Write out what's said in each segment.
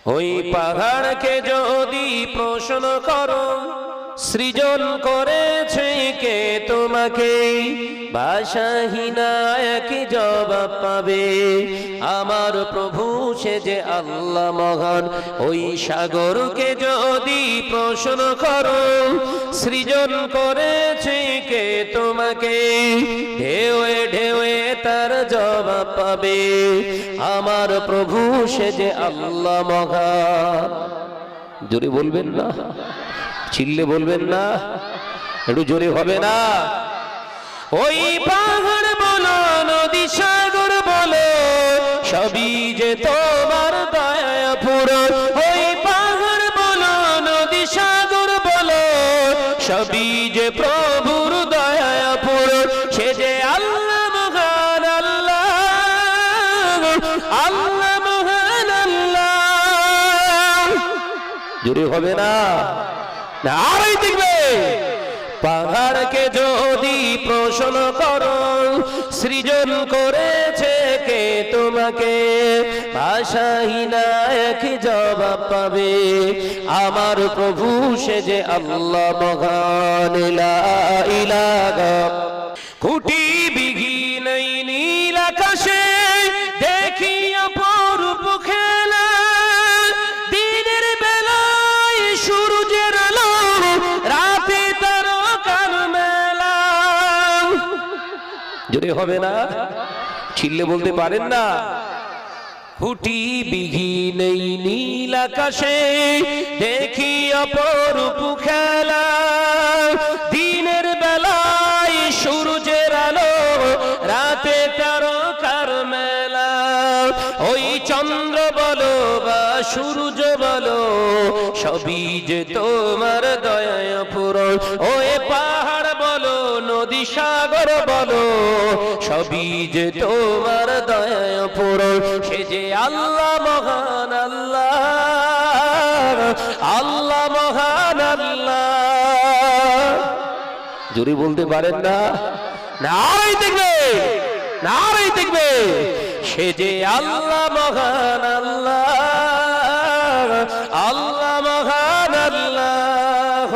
ওই পাহাড়কে যদি প্রশ্ন করো সৃজন করেছে কে তোমাকে, ভাষাহীনা একই জবাব পাবে। আমার প্রভু সে যে আল্লাহ মহান। ওই সাগরকে যদি প্রশ্ন করো সৃজন করেছে কে তোমাকে, ঢেউয়ে ঢেউয়ে তার জবাব পাবে। আমার প্রভু সে যে আল্লাহ মহান। জোরে বলবেন না, চিল্লে বলবেন না, একটু জোরে হবে না? ওই পাহাড় বলো নদী সাগর বলো সবই যে তোমার দয়া পুরো। ওই পাহাড় বলো নদী সাগর বলো সবই যে প্রভুর দয়া পুরো। সে যে আল্লাহ মহান, আল্লাহ আল্লাহ মহান আল্লাহ। জোরে হবে না? আরই দেখবে পাহাড়কে যদি প্রশ্ন করো সৃজন করেছে কে তোমাকে, ভাষাহীনা একই জবাব পাবে। আমার প্রভু সে যে আল্লাহ মহান। লা ইলাহা কোটি বিঘিন নীল আকাশে দেখি অপরূপ খেলা, দিনের বেলায় সূর্যের আলো রাতে তারকার মেলা। জোরে হবে না, চিল্লে বলতে পারেন না? ফুটি বিঘিন নীল আকাশে দেখি অপরূপ খেলা, দিনের বেলায় সূর্যের আলো রাতে তারকার মেলা। ওই চন্দ্র বলো বা সূর্য বলো সবই যে তোমার দয়া পূরণ। ওই পাহাড় বলো নদী সাগর বলো সবই যে তোমার দয়া পূরণ। সে যে আল্লাহ মহান, আল্লাহ আল্লাহ মহান আল্লাহ। জোরে বলতে পারেন না? নারাই দেখবে, নারাই দেখবে। সে যে আল্লাহ মহান, আল্লাহ আল্লাহ মহান আল্লাহ।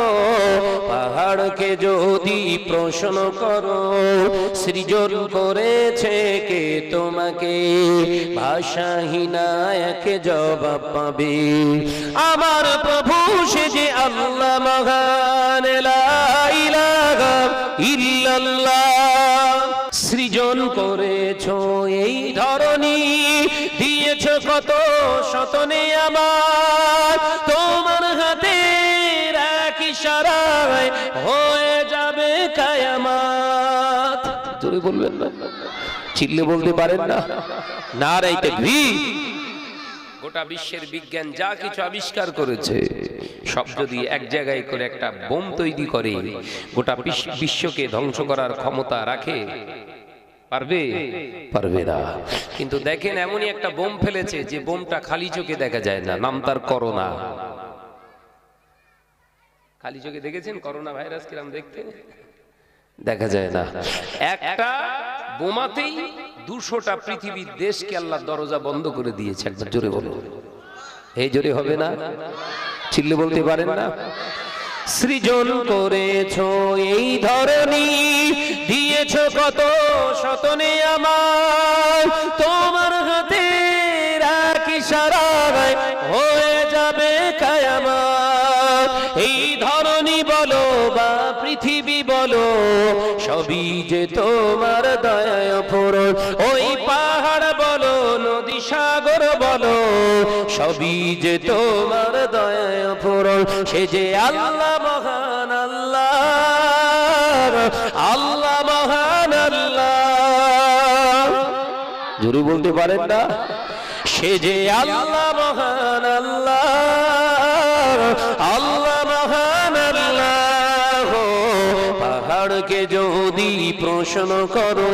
পাহাড়কে যদি প্রশ্ন করো সৃজন করেছে কে তোমাকে, ভাষাহীনা এক জবাব পাবে। আমার প্রভু সে যে আল্লাহ মহান। লা ইলাহা ইল্লাল্লাহ। সৃজন করেছো এই ধরনী, দিয়েছো কত শতনে আমার, তোমার হাতে এক ইশারায় হয়ে যাবে কিয়ামত। জোরে বলবেন না, চিল্লে বলতে পারেন না? নারায়ে তাকবীর। গোটা বিশ্বের বিজ্ঞান যা কিছু আবিষ্কার করেছে সব যদি এক জায়গায় করে একটা বোম তৈরি করে গোটা বিশ্বকে ধ্বংস করার ক্ষমতা রাখে? পারবে? পারবে না। কিন্তু দেখেন এমনই একটা বোম ফেলেছে যে বোমটা খালি চোখে দেখা যায় না, নাম তার করোনা। খালি চোখে দেখেছেন করোনা ভাইরাস কিরকম দেখতে? দেখা যায় না। একটা বোমাতেই 200টা পৃথিবীর দেশকে আল্লাহ দরজা বন্ধ করে দিয়েছে। একবার জোরে বলো, এই জোরে হবে না, চিল্লে বলতে পারেন না? সৃজন করেছো এই ধরনী, দিয়েছো কত শতনে আমার, তোমার হাতে এক ইশারায় হয়ে যাবে কিয়ামত। এই ধরনী বলো বা পৃথিবী বলো সবই যে তোমার দয়া পূরণ। ওই পাহাড় বলো নদী সাগর বলো সবই যে তোমার দয়া পূরণ। সে যে আল্লাহ মহান, আল্লাহ আল্লাহ মহান আল্লাহ। জোরে বলতে পারেন না? সে যে আল্লাহ মহান, আল্লাহ আল্লাহ মহান আল্লাহ। পাহাড়কে যদি প্রশ্ন করো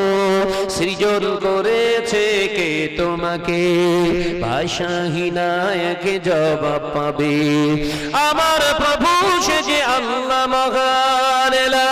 সৃজন করেছে কে তোমাকে, ভাষাহীনা এক জবাব পাবে। আমার প্রভু সে যে আল্লাহ মহান। লা